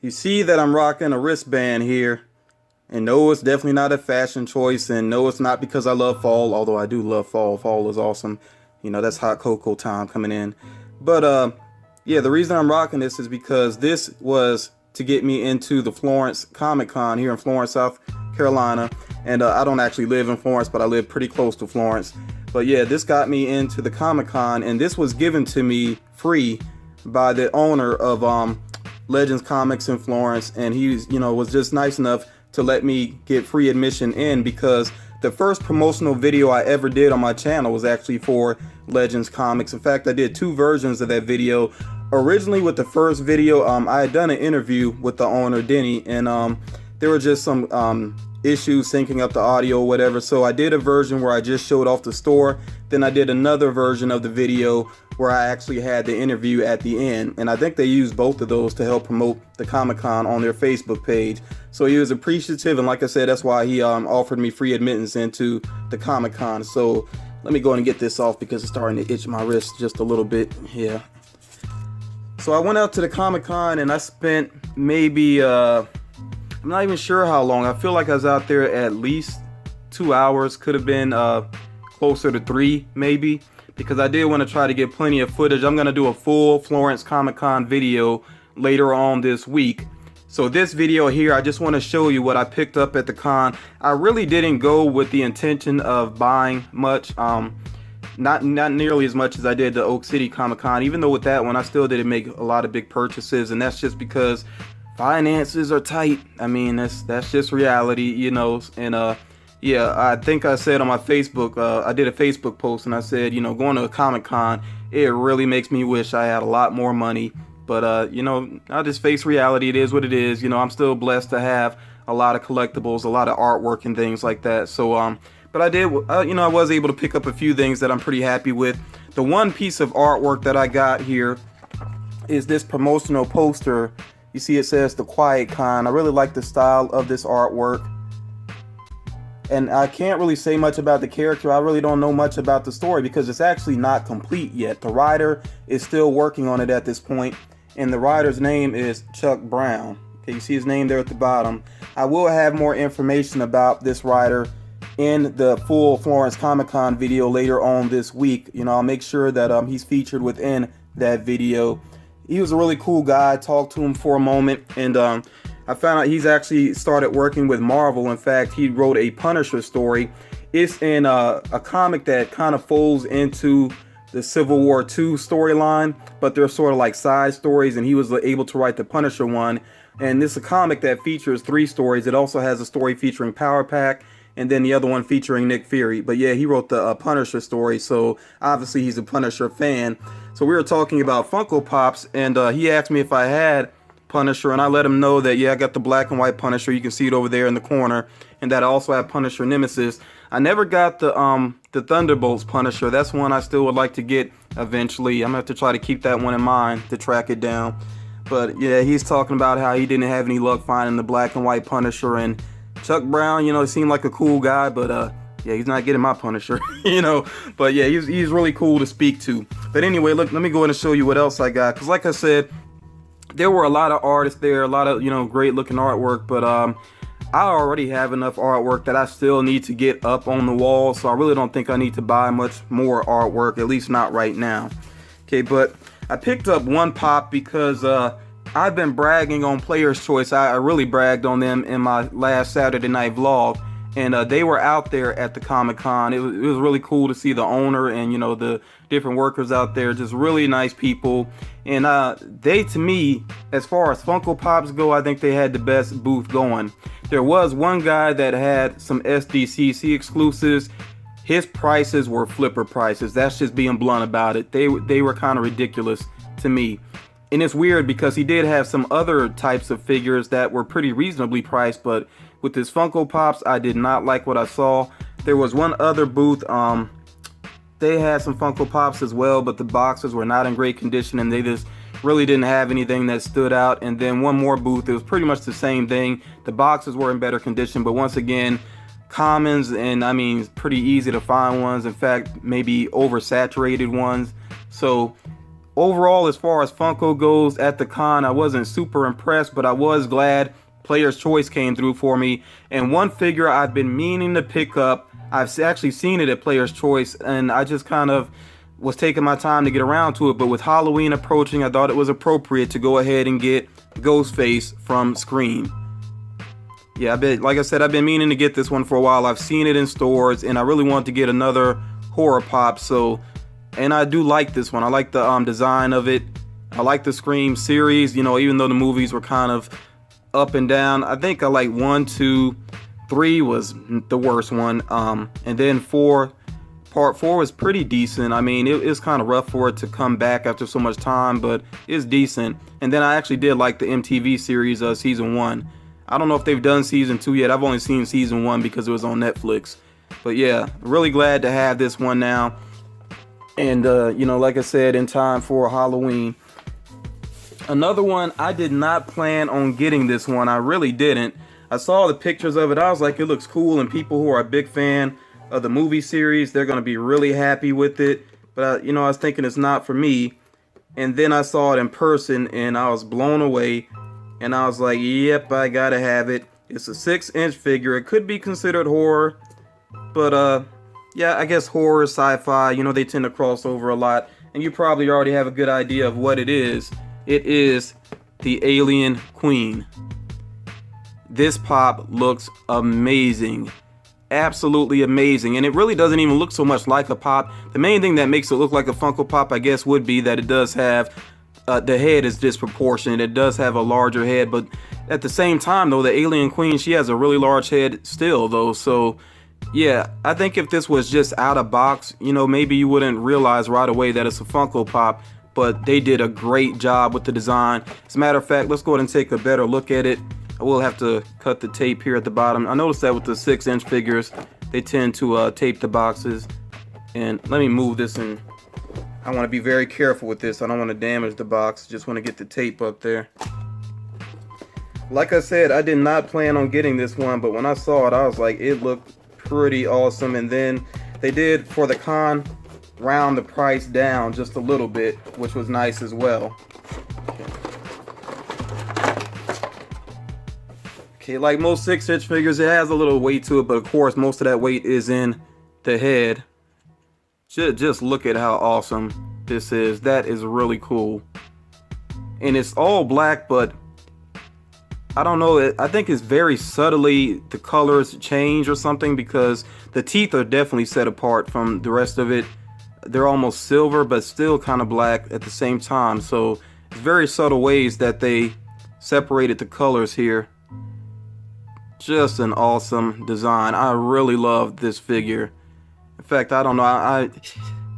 You see that I'm rocking a wristband here. And no, it's definitely not a fashion choice. And no, it's not because I love fall, although I do love fall. Fall is awesome. You know, that's hot cocoa time coming in. But yeah, the reason I'm rocking this is because this was to get me into the Florence Comic Con here in Florence, South Carolina. And I don't actually live in Florence, but I live pretty close to Florence. But yeah, this got me into the Comic Con, and this was given to me free by the owner of Legends Comics in Florence, and he, was just nice enough to let me get free admission in, because the first promotional video I ever did on my channel was actually for Legends Comics. In fact, I did 2 versions of that video. Originally, with the first video, I had done an interview with the owner, Denny, and there were just some issues syncing up the audio or whatever, so I did a version where I just showed off the store. Then I did another version of the video where I actually had the interview at the end, and I think they used both of those to help promote the Comic-Con on their Facebook page. So he was appreciative, and like I said, that's why he offered me free admittance into the Comic-Con. So let me go and get this off because it's starting to itch my wrist just a little bit. Yeah. So I went out to the Comic-Con and I spent maybe I'm not even sure how long. I feel like I was out there at least 2 hours. Could have been closer to 3 maybe, because I did want to try to get plenty of footage. I'm going to do a full Florence Comic Con video later on this week. So this video here, I just want to show you what I picked up at the con. I really didn't go with the intention of buying much. Not nearly as much as I did the Oak City Comic Con. Even though with that one, I still didn't make a lot of big purchases, and that's just because finances are tight. I mean, that's just reality, and yeah, I think I said on my Facebook, I did a Facebook post and I said, going to a Comic-Con, it really makes me wish I had a lot more money. But I'll just face reality. It is what it is. I'm still blessed to have a lot of collectibles, a lot of artwork and things like that. So but I did, I was able to pick up a few things that I'm pretty happy with. The one piece of artwork that I got here is this promotional poster. You see it says The Quiet Con. I really like the style of this artwork. And I can't really say much about the character. I really don't know much about the story because it's actually not complete yet. The writer is still working on it at this point. And the writer's name is Chuck Brown. Okay, you see his name there at the bottom. I will have more information about this writer in the full Florence Comic Con video later on this week. I'll make sure that he's featured within that video. He was a really cool guy. I talked to him for a moment, and I found out he's actually started working with Marvel. In fact, he wrote a Punisher story. It's in a comic that kind of folds into the Civil War II storyline, but they're sort of like side stories, and he was able to write the Punisher one. And this is a comic that features 3 stories. It also has a story featuring Power Pack, and then the other one featuring Nick Fury. But yeah, he wrote the Punisher story, so obviously he's a Punisher fan. So we were talking about Funko Pops, and he asked me if I had Punisher, and I let him know that, yeah, I got the black and white Punisher. You can see it over there in the corner, and that I also have Punisher Nemesis. I never got the Thunderbolts Punisher. That's one I still would like to get eventually. I'm gonna have to try to keep that one in mind to track it down. But yeah, he's talking about how he didn't have any luck finding the black and white Punisher, and Chuck Brown, he seemed like a cool guy, but yeah, he's not getting my Punisher, But yeah, he's really cool to speak to. But anyway, look, let me go ahead and show you what else I got. Because like I said, there were a lot of artists there, a lot of, great looking artwork. But I already have enough artwork that I still need to get up on the wall. So I really don't think I need to buy much more artwork, at least not right now. Okay, but I picked up one pop because I've been bragging on Player's Choice. I really bragged on them in my last Saturday night vlog. And they were out there at the Comic-Con. It was really cool to see the owner and, the different workers out there. Just really nice people. And they, to me, as far as Funko Pops go, I think they had the best booth going. There was one guy that had some SDCC exclusives. His prices were flipper prices. That's just being blunt about it. They were kind of ridiculous to me. And it's weird because he did have some other types of figures that were pretty reasonably priced, but with his Funko Pops, I did not like what I saw. There was one other booth, they had some Funko Pops as well, but the boxes were not in great condition and they just really didn't have anything that stood out. And then one more booth, it was pretty much the same thing. The boxes were in better condition, but once again, commons, and I mean pretty easy to find ones. In fact, maybe oversaturated ones. So overall, as far as Funko goes at the con, I wasn't super impressed, but I was glad Player's Choice came through for me. And one figure I've been meaning to pick up, I've actually seen it at Player's Choice, and I just kind of was taking my time to get around to it. But with Halloween approaching, I thought it was appropriate to go ahead and get Ghostface from Scream. Yeah, like I said, I've been meaning to get this one for a while. I've seen it in stores, and I really want to get another horror pop. So, and I do like this one. I like the design of it. I like the Scream series. You know, even though the movies were kind of up and down, I think I like 1, 2, 3 was the worst one. And then part 4 was pretty decent. I mean, it's kind of rough for it to come back after so much time, but it's decent. And then I actually did like the MTV series, season 1. I don't know if they've done season 2 yet. I've only seen season 1 because it was on Netflix. But yeah, really glad to have this one now. And, you know, like I said, in time for Halloween. Another one, I did not plan on getting this one. I really didn't. I saw the pictures of it. I was like, it looks cool. And people who are a big fan of the movie series, they're going to be really happy with it. But, you know, I was thinking it's not for me. And then I saw it in person and I was blown away. And I was like, yep, I gotta have it. It's a 6-inch figure. It could be considered horror. But, yeah, I guess horror, sci-fi, you know, they tend to cross over a lot. And you probably already have a good idea of what it is. It is the Alien Queen. This pop looks amazing. Absolutely amazing. And it really doesn't even look so much like a pop. The main thing that makes it look like a Funko Pop, I guess, would be that it does have the head is disproportionate. It does have a larger head, but at the same time, though, the Alien Queen, she has a really large head still, though. So, yeah, I think if this was just out of box, you know, maybe you wouldn't realize right away that it's a Funko Pop, but they did a great job with the design. As a matter of fact, let's go ahead and take a better look at it. I will have to cut the tape here at the bottom. I noticed that with the 6-inch figures, they tend to tape the boxes. And let me move this, and I want to be very careful with this. I don't want to damage the box. Just want to get the tape up there. Like I said, I did not plan on getting this one, but when I saw it, I was like, it looked pretty awesome. And then they did, for the con, round the price down just a little bit, which was nice as well. Okay, like most 6-inch figures, it has a little weight to it, but of course, most of that weight is in the head. Just look at how awesome this is. That is really cool. And it's all black, but I don't know. I think it's very subtly the colors change or something, because the teeth are definitely set apart from the rest of it. They're almost silver, but still kind of black at the same time. So it's very subtle ways that they separated the colors here. Just an awesome design. I really love this figure. In fact, I don't know. I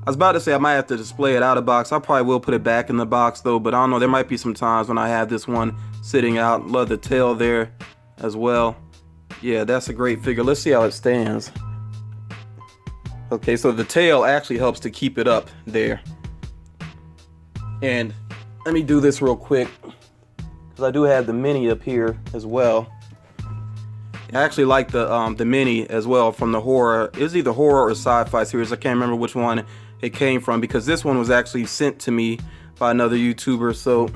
was about to say I might have to display it out of box. I probably will put it back in the box though, but I don't know. There might be some times when I have this one sitting out. Love the tail there as well. Yeah, that's a great figure. Let's see how it stands. Okay, so the tail actually helps to keep it up there. And let me do this real quick, because I do have the mini up here as well. I actually like the mini as well from the horror. It's either horror or sci-fi series. I can't remember which one it came from, because this one was actually sent to me by another YouTuber. So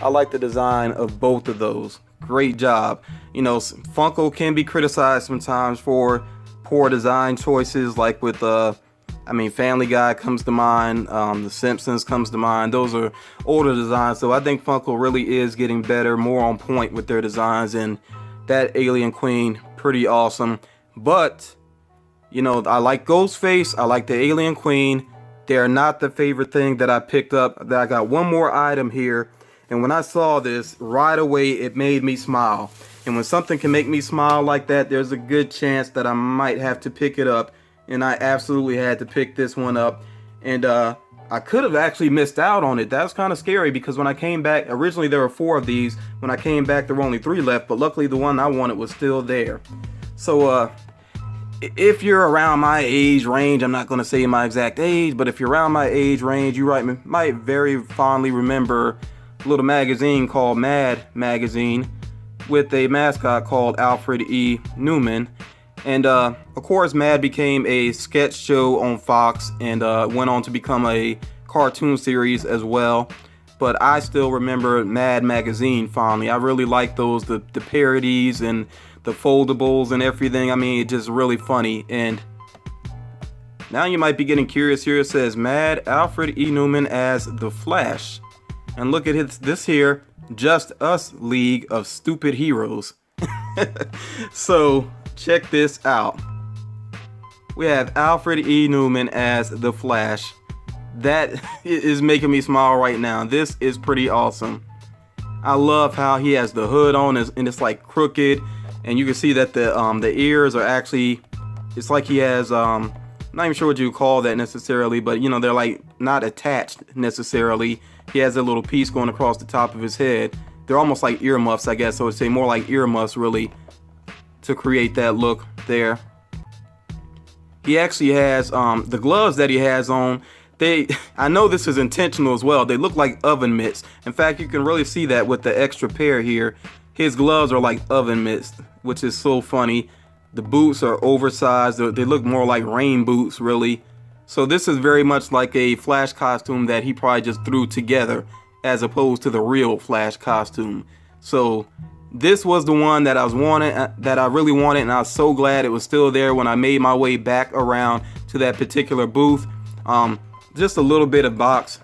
I like the design of both of those. Great job. You know, Funko can be criticized sometimes for poor design choices, like with I mean, Family Guy comes to mind, The Simpsons comes to mind. Those are older designs, so I think Funko really is getting better, more on point with their designs, and that Alien Queen, pretty awesome. But, you know, I like Ghostface, I like the Alien Queen. They're not the favorite thing that I picked up. I got one more item here, and when I saw this, right away, it made me smile. And when something can make me smile like that, there's a good chance that I might have to pick it up. And I absolutely had to pick this one up. And I could have actually missed out on it. That was kind of scary, because when I came back, originally there were 4 of these. When I came back, there were only 3 left. But luckily, the one I wanted was still there. So if you're around my age range, I'm not going to say my exact age, but if you're around my age range, you might very fondly remember a little magazine called Mad Magazine with a mascot called Alfred E. Newman. And of course, Mad became a sketch show on Fox and went on to become a cartoon series as well. But I still remember Mad Magazine fondly. I really like those, the parodies and the foldables and everything. I mean, it's just really funny. And now you might be getting curious here. It says Mad Alfred E. Newman as the Flash. And look at this here, Just Us League of Stupid Heroes. So check this out. We have Alfred E. Newman as the Flash. That is making me smile right now. This is pretty awesome. I love how he has the hood on and it's like crooked, and you can see that the ears are actually, it's like he has I'm not even sure what you call that necessarily, but you know, they're like not attached necessarily. He has a little piece going across the top of his head. They're almost like earmuffs, I guess. So I'd say more like earmuffs really to create that look there. He actually has the gloves that he has on. I know this is intentional as well. They look like oven mitts. In fact, you can really see that with the extra pair here. His gloves are like oven mitts, which is so funny. The boots are oversized. They look more like rain boots, really. So this is very much like a Flash costume that he probably just threw together as opposed to the real Flash costume. So this was the one that I really wanted, and I was so glad it was still there when I made my way back around to that particular booth. Just a little bit of box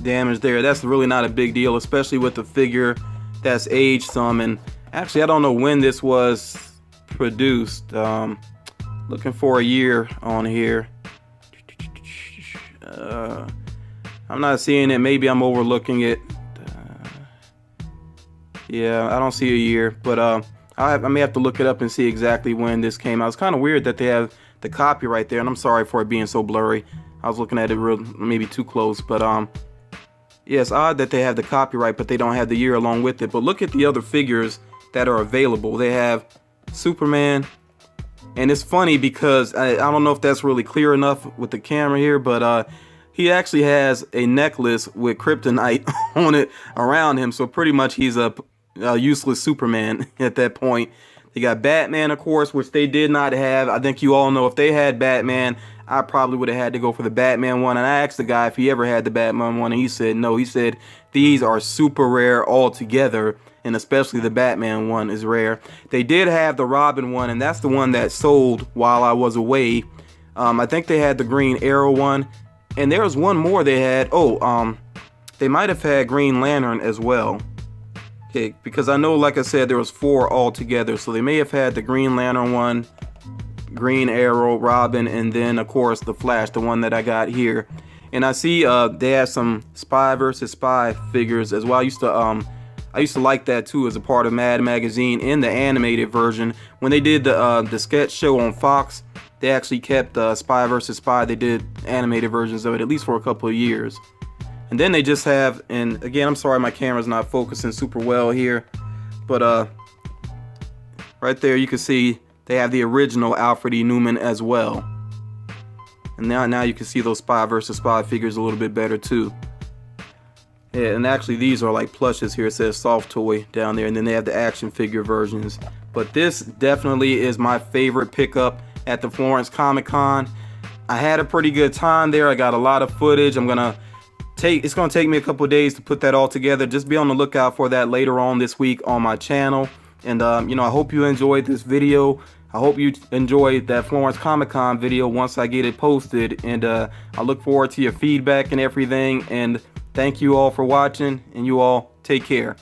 damage there. That's really not a big deal, especially with the figure that's aged some. And actually, I don't know when this was produced. Looking for a year on here. I'm not seeing it. Maybe I'm overlooking it. Yeah, I don't see a year, but I may have to look it up and see exactly when this came out. It's kind of weird that they have the copyright there, and I'm sorry for it being so blurry. I was looking at it maybe too close, but yeah, it's odd that they have the copyright, but they don't have the year along with it. But look at the other figures that are available. They have Superman, and it's funny because I don't know if that's really clear enough with the camera here, but he actually has a necklace with kryptonite on it around him, so pretty much he's a useless Superman at that point. They got Batman, of course, which they did not have. I think you all know if they had Batman, I probably would have had to go for the Batman one. And I asked the guy if he ever had the Batman one, and he said no. He said these are super rare altogether, and especially the Batman one is rare. They did have the Robin one, and that's the one that sold while I was away. I think they had the Green Arrow one, and there was one more they had. They might have had Green Lantern as well. Okay, because I know, like I said, there was 4 altogether, so they may have had the Green Lantern one, Green Arrow, Robin, and then of course the Flash, the one that I got here. And I see they have some Spy versus Spy figures as well. I used to like that too as a part of Mad Magazine in the animated version. When they did the sketch show on Fox, they actually kept Spy versus Spy. They did animated versions of it at least for a couple of years. And then they just have, and again, I'm sorry my camera's not focusing super well here, but right there you can see they have the original Alfred E. Newman as well. And now you can see those Spy versus Spy figures a little bit better too. Yeah, and actually these are like plushes here. It says soft toy down there, and then they have the action figure versions. But this definitely is my favorite pickup at the Florence Comic-Con. I had a pretty good time there. I got a lot of footage. It's gonna take me a couple days to put that all together. Just be on the lookout for that later on this week on my channel. And I hope you enjoyed this video. I hope you enjoyed that Florence Comic-Con video once I get it posted. And I look forward to your feedback and everything. And thank you all for watching, and you all take care.